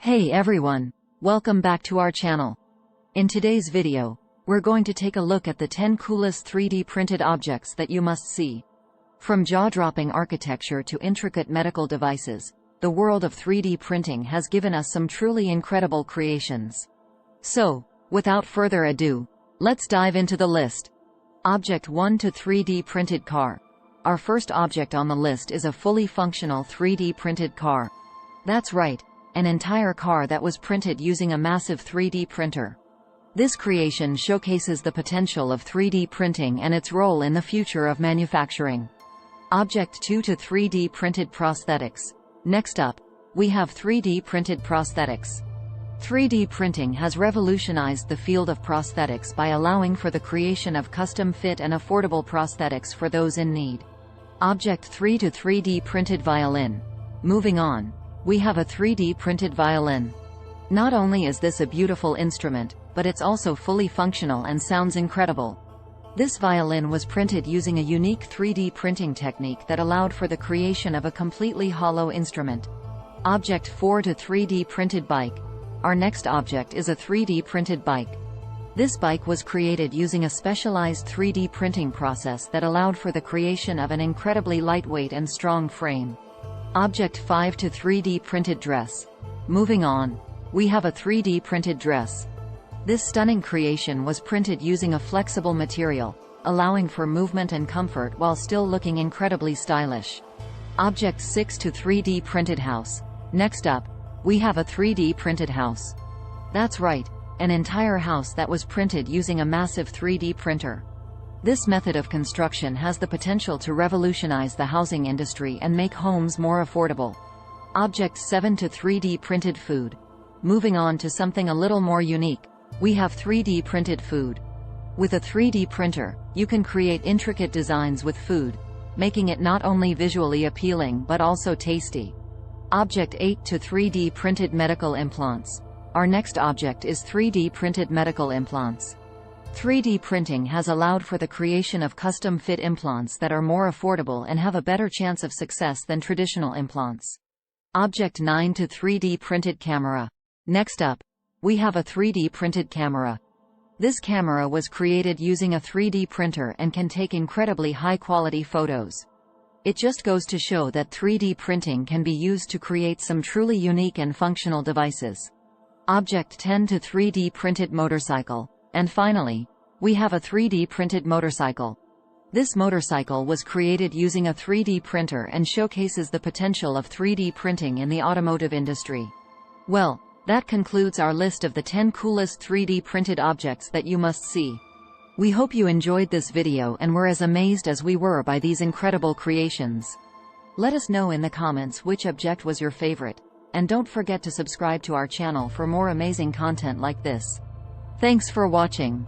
Hey everyone, welcome back to our channel. In today's video, we're going to take a look at the 10 coolest 3D printed objects that you must see. From jaw-dropping architecture to intricate medical devices, the world of 3D printing has given us some truly incredible creations. So, without further ado, let's dive into the list. Object 1 to 3D printed car. Our first object on the list is a fully functional 3D printed car. That's right, an entire car that was printed using a massive 3D printer. This creation showcases the potential of 3D printing and its role in the future of manufacturing. Object 2 to 3D printed prosthetics. Next up, we have 3D printed prosthetics. 3D printing has revolutionized the field of prosthetics by allowing for the creation of custom-fit and affordable prosthetics for those in need. Object 3 to 3D printed violin. Moving on, we have a 3D printed violin. Not only is this a beautiful instrument, but it's also fully functional and sounds incredible. This violin was printed using a unique 3D printing technique that allowed for the creation of a completely hollow instrument. Object 4 to 3D printed bike. Our next object is a 3D printed bike. This bike was created using a specialized 3D printing process that allowed for the creation of an incredibly lightweight and strong frame. Object 5 to 3D printed dress. Moving on, we have a 3D printed dress. This stunning creation was printed using a flexible material, allowing for movement and comfort while still looking incredibly stylish. Object 6 to 3D printed house. Next up, we have a 3D printed house. That's right, an entire house that was printed using a massive 3D printer. This method of construction has the potential to revolutionize the housing industry and make homes more affordable. Object 7 to 3D printed food. Moving on to something a little more unique, we have 3D printed food. With a 3D printer, you can create intricate designs with food, making it not only visually appealing but also tasty. Object 8 to 3D printed medical implants. Our next object is 3D printed medical implants. 3D printing has allowed for the creation of custom-fit implants that are more affordable and have a better chance of success than traditional implants. Object 9 to 3D printed camera. Next up, we have a 3D printed camera. This camera was created using a 3D printer and can take incredibly high-quality photos. It just goes to show that 3D printing can be used to create some truly unique and functional devices. Object 10 to 3D printed motorcycle. And finally, we have a 3D printed motorcycle. This motorcycle was created using a 3D printer and showcases the potential of 3D printing in the automotive industry. Well, that concludes our list of the 10 coolest 3D printed objects that you must see. We hope you enjoyed this video and were as amazed as we were by these incredible creations. Let us know in the comments which object was your favorite, and don't forget to subscribe to our channel for more amazing content like this. Thanks for watching.